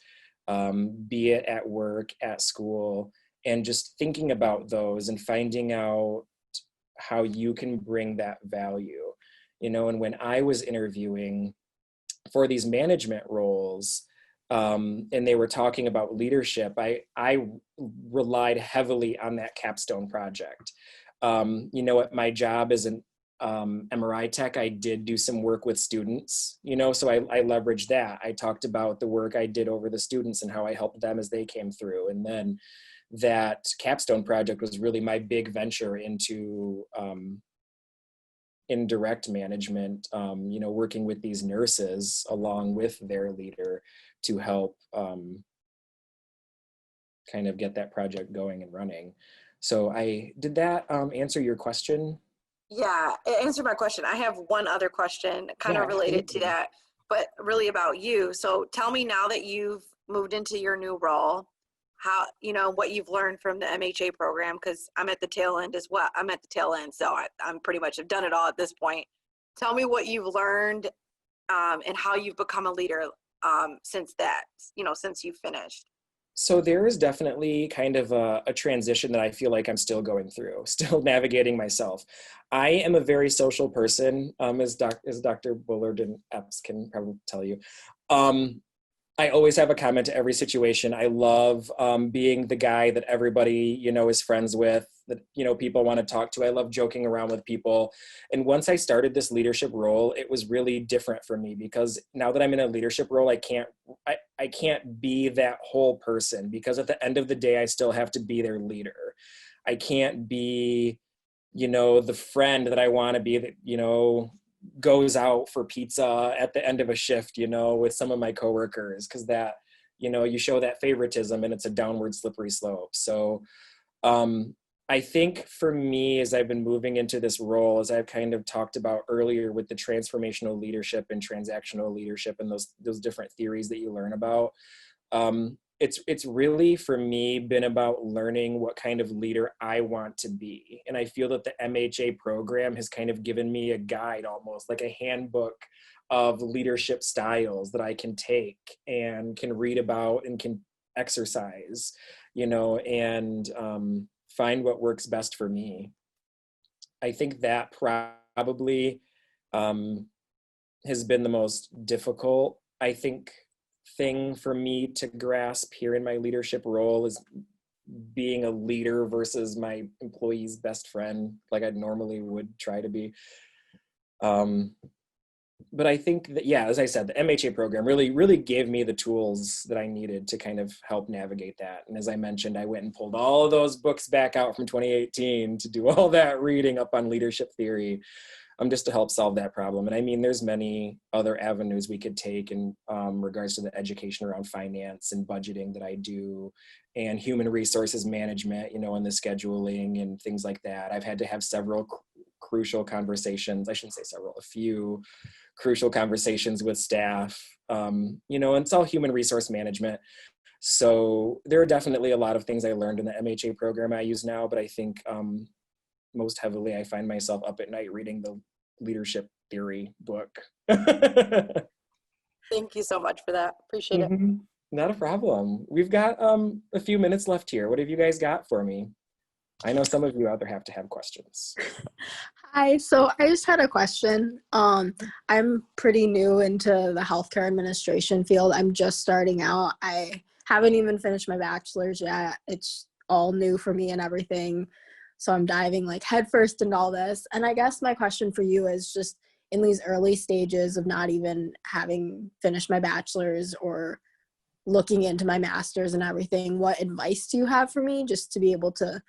be it at work, at school, and just thinking about those and finding out how you can bring that value. You know, and when I was interviewing for these management roles, and they were talking about leadership, I relied heavily on that capstone project. You know, at my job as an MRI tech, I did do some work with students, you know, so I leveraged that. I talked about the work I did over the students and how I helped them as they came through. And then that capstone project was really my big venture into indirect management, you know, working with these nurses along with their leader to help kind of get that project going and running. So did that answer your question? Yeah, it answered my question. I have one other question kind Yeah, of related to absolutely. that, but really about you. So tell me now that you've moved into your new role, how, you know, what you've learned from the MHA program, because I'm at the tail end as well. I'm at the tail end, so I'm pretty much have done it all at this point. Tell me what you've learned and how you've become a leader since that, you know, since you finished. So there is definitely kind of a transition that I feel like I'm still going through, still navigating myself. I am a very social person, as Dr. Bullard and Epps can probably tell you. Um, I always have a comment to every situation. I love being the guy that everybody, you know, is friends with, that, you know, people want to talk to. I love joking around with people. And once I started this leadership role, it was really different for me, because now that I'm in a leadership role, I can't be that whole person, because at the end of the day, I still have to be their leader. I can't be, you know, the friend that I want to be, that, you know, goes out for pizza at the end of a shift, you know, with some of my coworkers, because that, you know, you show that favoritism and it's a downward slippery slope. So I think for me, as I've been moving into this role, as I've kind of talked about earlier with the transformational leadership and transactional leadership and those different theories that you learn about, it's really for me been about learning what kind of leader I want to be. And I feel that the MHA program has kind of given me a guide, almost like a handbook of leadership styles that I can take and can read about and can exercise, you know, and find what works best for me. I think that probably has been the most difficult I think, thing for me to grasp here in my leadership role is being a leader versus my employee's best friend, like I normally would try to be. But I think that, yeah, as I said, the MHA program really gave me the tools that I needed to kind of help navigate that. And as I mentioned, I went and pulled all of those books back out from 2018 to do all that reading up on leadership theory, just to help solve that problem. And I mean, there's many other avenues we could take in regards to the education around finance and budgeting that I do, and human resources management, you know, and the scheduling and things like that. I've had to have several crucial conversations. I shouldn't say several, a few crucial conversations with staff, you know, and it's all human resource management. So there are definitely a lot of things I learned in the MHA program I use now, but I think most heavily I find myself up at night reading the leadership theory book. Thank you so much for that. Appreciate it. Mhm. Not a problem. We've got a few minutes left here. What have you guys got for me? I know some of you out there have to have questions. Hi, so I just had a question. I'm pretty new into the healthcare administration field. I'm just starting out. I haven't even finished my bachelor's yet. It's all new for me and everything. So I'm diving like headfirst into all this. And I guess my question for you is just in these early stages of not even having finished my bachelor's or looking into my master's and everything, what advice do you have for me just to be able to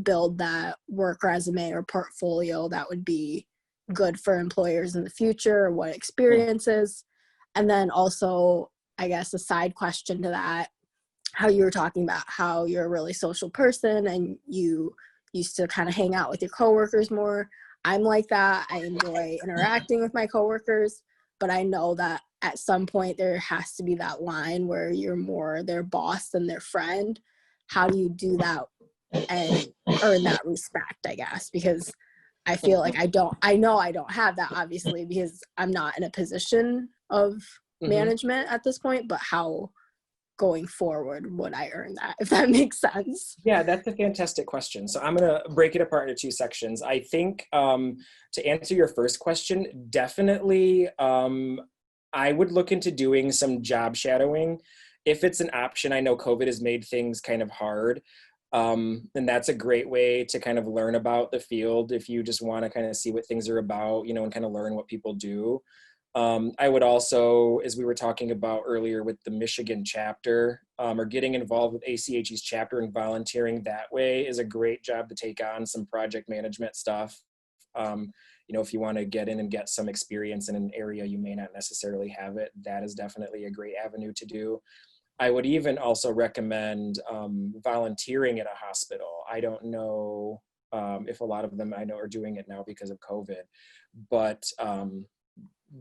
build that work resume or portfolio that would be good for employers in the future, or what experiences? And then also, I guess a side question to that, how you were talking about how you're a really social person and you used to kind of hang out with your coworkers more. I'm like that. I enjoy interacting with my coworkers, but I know that at some point there has to be that line where you're more their boss than their friend. How do you do that and earn that respect, I guess? Because I feel like I know I don't have that, obviously, because I'm not in a position of management at this point, but how going forward would I earn that, if that makes sense? Yeah, that's a fantastic question. So I'm going to break it apart into two sections. I think to answer your first question, definitely I would look into doing some job shadowing. If it's an option, I know COVID has made things kind of hard. And that's a great way to kind of learn about the field if you just want to kind of see what things are about, you know, and kind of learn what people do. I would also, as we were talking about earlier with the Michigan chapter, or getting involved with ACHE's chapter and volunteering that way is a great job to take on some project management stuff. You know, if you want to get in and get some experience in an area you may not necessarily have it, that is definitely a great avenue to do. I would even also recommend volunteering at a hospital. I don't know if a lot of them I know are doing it now because of COVID, but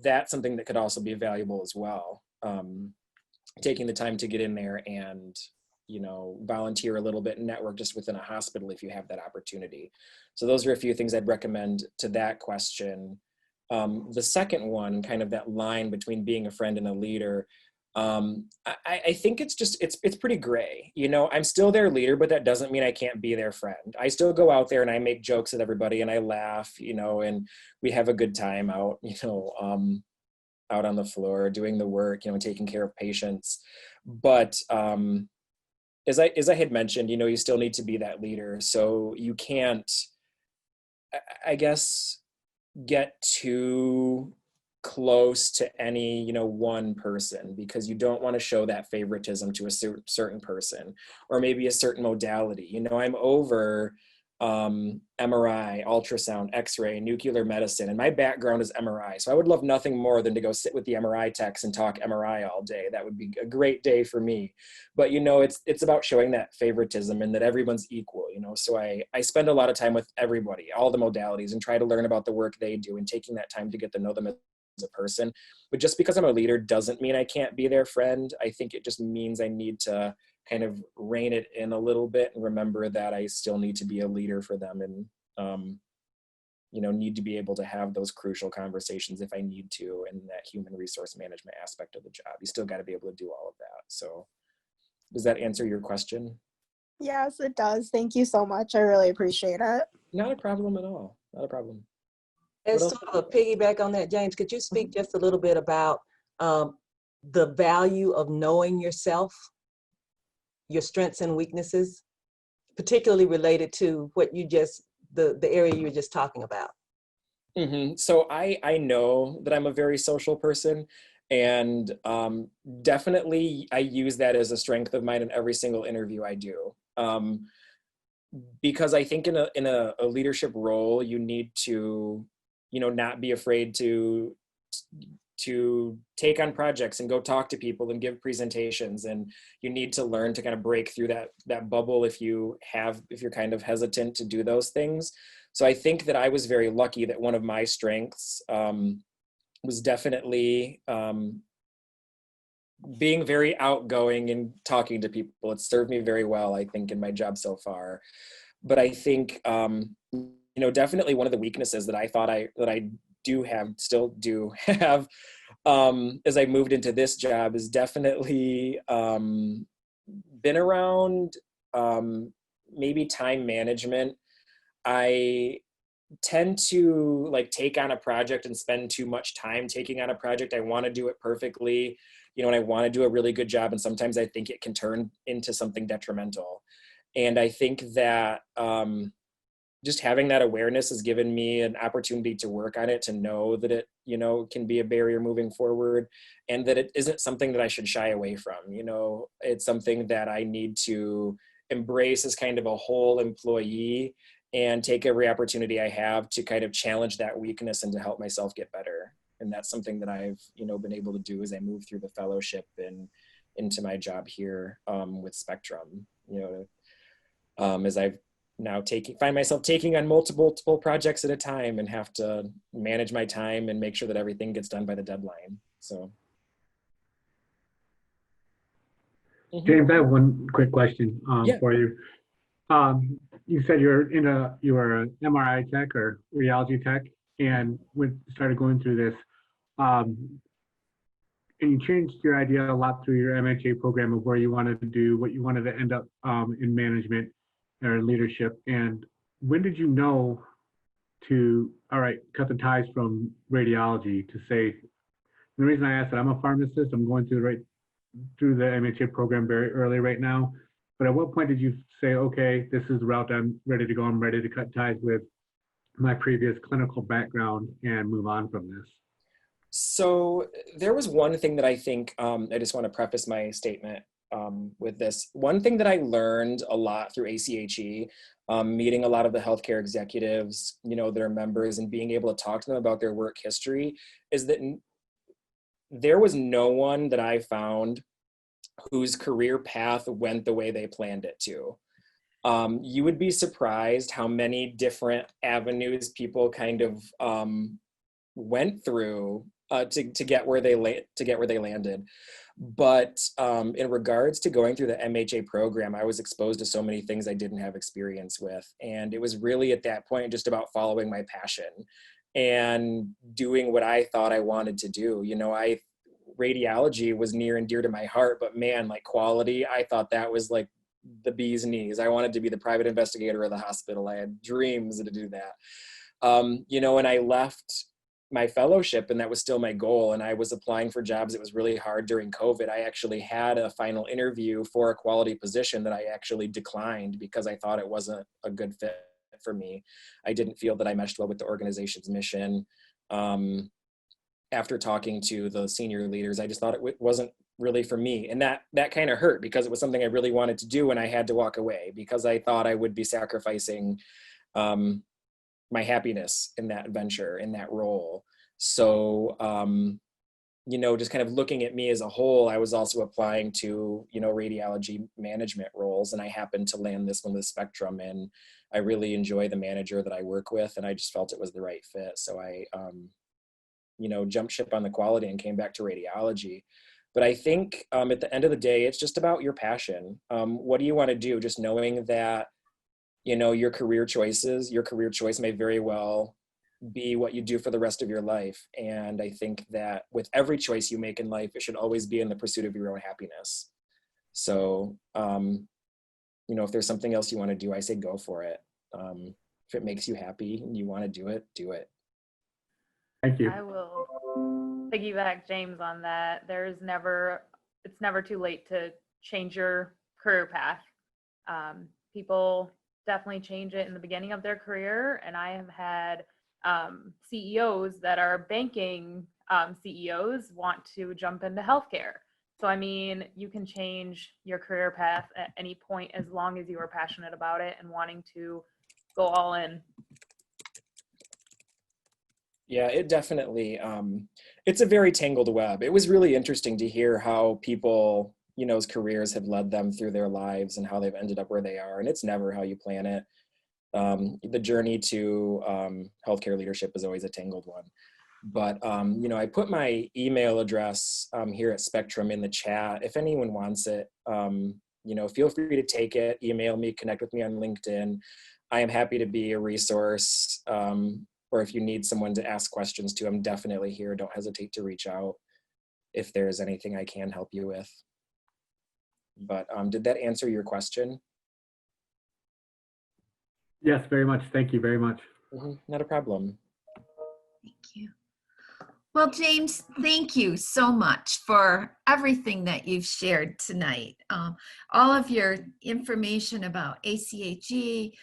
that's something that could also be valuable as well. Taking the time to get in there and, you know, volunteer a little bit and network just within a hospital if you have that opportunity. So those are a few things I'd recommend to that question. The second one, kind of that line between being a friend and a leader, I think it's pretty gray. You know, I'm still their leader, but that doesn't mean I can't be their friend. I still go out there and I make jokes at everybody and I laugh, you know, and we have a good time out, you know, out on the floor doing the work, you know, taking care of patients. But as I had mentioned, you know, you still need to be that leader. So you can't, I guess, get too close to any, you know, one person, because you don't want to show that favoritism to a certain person or maybe a certain modality. You know, I'm over MRI, ultrasound, x-ray, nuclear medicine, and my background is MRI. So I would love nothing more than to go sit with the MRI techs and talk MRI all day. That would be a great day for me. But, you know, it's about showing that favoritism and that everyone's equal, you know. So I spend a lot of time with everybody, all the modalities, and try to learn about the work they do and taking that time to get to know them as a person. But just because I'm a leader doesn't mean I can't be their friend. I think it just means I need to kind of rein it in a little bit and remember that I still need to be a leader for them, and you know, need to be able to have those crucial conversations if I need to, and that human resource management aspect of the job. You still got to be able to do all of that. So does that answer your question? Yes, it does. Thank you so much. I really appreciate it. Not a problem at all. Not a problem. As What else? sort of a piggyback on that, James, could you speak just a little bit about the value of knowing yourself, your strengths and weaknesses, particularly related to what you just, the area you were just talking about? So I know that I'm a very social person, and definitely I use that as a strength of mine in every single interview I do. Because I think in a leadership role, you need to, not be afraid to take on projects and go talk to people and give presentations, and you need to learn to kind of break through that bubble if you're kind of hesitant to do those things. So I think that I was very lucky that one of my strengths was definitely being very outgoing and talking to people. It served me very well, I think, in my job so far. But I think definitely one of the weaknesses that I thought that I still do have, as I moved into this job, is definitely been around maybe time management. I tend to take on a project and spend too much time taking on a project. I want to do it perfectly, and I want to do a really good job. And sometimes I think it can turn into something detrimental. And I think that just having that awareness has given me an opportunity to work on it, to know that it, can be a barrier moving forward, and that it isn't something that I should shy away from. It's something that I need to embrace as kind of a whole employee, and take every opportunity I have to kind of challenge that weakness and to help myself get better. And that's something that I've, been able to do as I move through the fellowship and into my job here with Spectrum, as I've now find myself taking on multiple projects at a time and have to manage my time and make sure that everything gets done by the deadline. So. James, I have one quick question Yeah. for you. You said you were an MRI tech or radiology tech, and started going through this. And you changed your idea a lot through your MHA program of where you wanted to do, what you wanted to end up in management or leadership. And when did you know to, all right, cut the ties from radiology to say, the reason I asked that, I'm a pharmacist, I'm going through the MHA program very early right now. But at what point did you say, okay, this is the route I'm ready to go, I'm ready to cut ties with my previous clinical background and move on from this? So there was one thing that I think, I just want to preface my statement with this. One thing that I learned a lot through ACHE, meeting a lot of the healthcare executives, their members, and being able to talk to them about their work history, is that there was no one that I found whose career path went the way they planned it to. You would be surprised how many different avenues people kind of went through to get where they landed. But in regards to going through the MHA program, I was exposed to so many things I didn't have experience with, and it was really at that point just about following my passion and doing what I thought I wanted to do. Radiology was near and dear to my heart, but man, quality, I thought that was the bee's knees. I wanted to be the private investigator of the hospital. I had dreams to do that. And I left my fellowship, and that was still my goal. And I was applying for jobs. It was really hard during COVID. I actually had a final interview for a quality position that I actually declined because I thought it wasn't a good fit for me. I didn't feel that I meshed well with the organization's mission. After talking to the senior leaders, I just thought it wasn't really for me. And that kind of hurt because it was something I really wanted to do, and I had to walk away because I thought I would be sacrificing my happiness in that venture, in that role. So, just kind of looking at me as a whole, I was also applying to, radiology management roles, and I happened to land this one with Spectrum, and I really enjoy the manager that I work with, and I just felt it was the right fit. So I, jumped ship on the quality and came back to radiology. But I think at the end of the day, it's just about your passion. What do you want to do? Just knowing that, your career choice may very well be what you do for the rest of your life. And I think that with every choice you make in life, it should always be in the pursuit of your own happiness. So, if there's something else you want to do, I say go for it. If it makes you happy and you want to do it, do it. Thank you. piggyback James on that. It's never too late to change your career path. People definitely change it in the beginning of their career, and I have had CEOs that are banking CEOs want to jump into healthcare. So, I mean, you can change your career path at any point as long as you are passionate about it and wanting to go all in. Yeah, it definitely, it's a very tangled web. It was really interesting to hear how people, careers have led them through their lives and how they've ended up where they are. And it's never how you plan it. The journey to healthcare leadership is always a tangled one. But, I put my email address here at Spectrum in the chat. If anyone wants it, feel free to take it, email me, connect with me on LinkedIn. I am happy to be a resource. Or if you need someone to ask questions to, I'm definitely here. Don't hesitate to reach out if there's anything I can help you with. But did that answer your question? Yes, very much. Thank you very much. Not a problem. Thank you. Well, James, thank you so much for everything that you've shared tonight. All of your information about ACHE,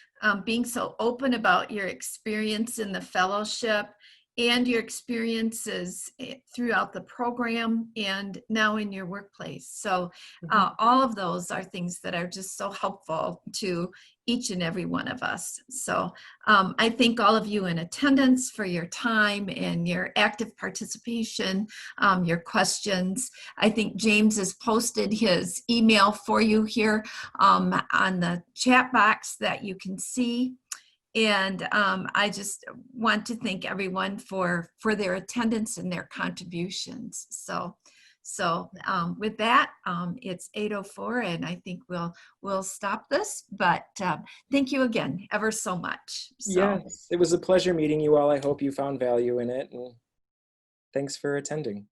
being so open about your experience in the fellowship and your experiences throughout the program and now in your workplace. So all of those are things that are just so helpful to each and every one of us. So I thank all of you in attendance for your time and your active participation, your questions. I think James has posted his email for you here on the chat box that you can see. And I just want to thank everyone for their attendance and their contributions. So with that, it's 8:04, and I think we'll stop this. But thank you again, ever so much. So. Yes, it was a pleasure meeting you all. I hope you found value in it, and thanks for attending.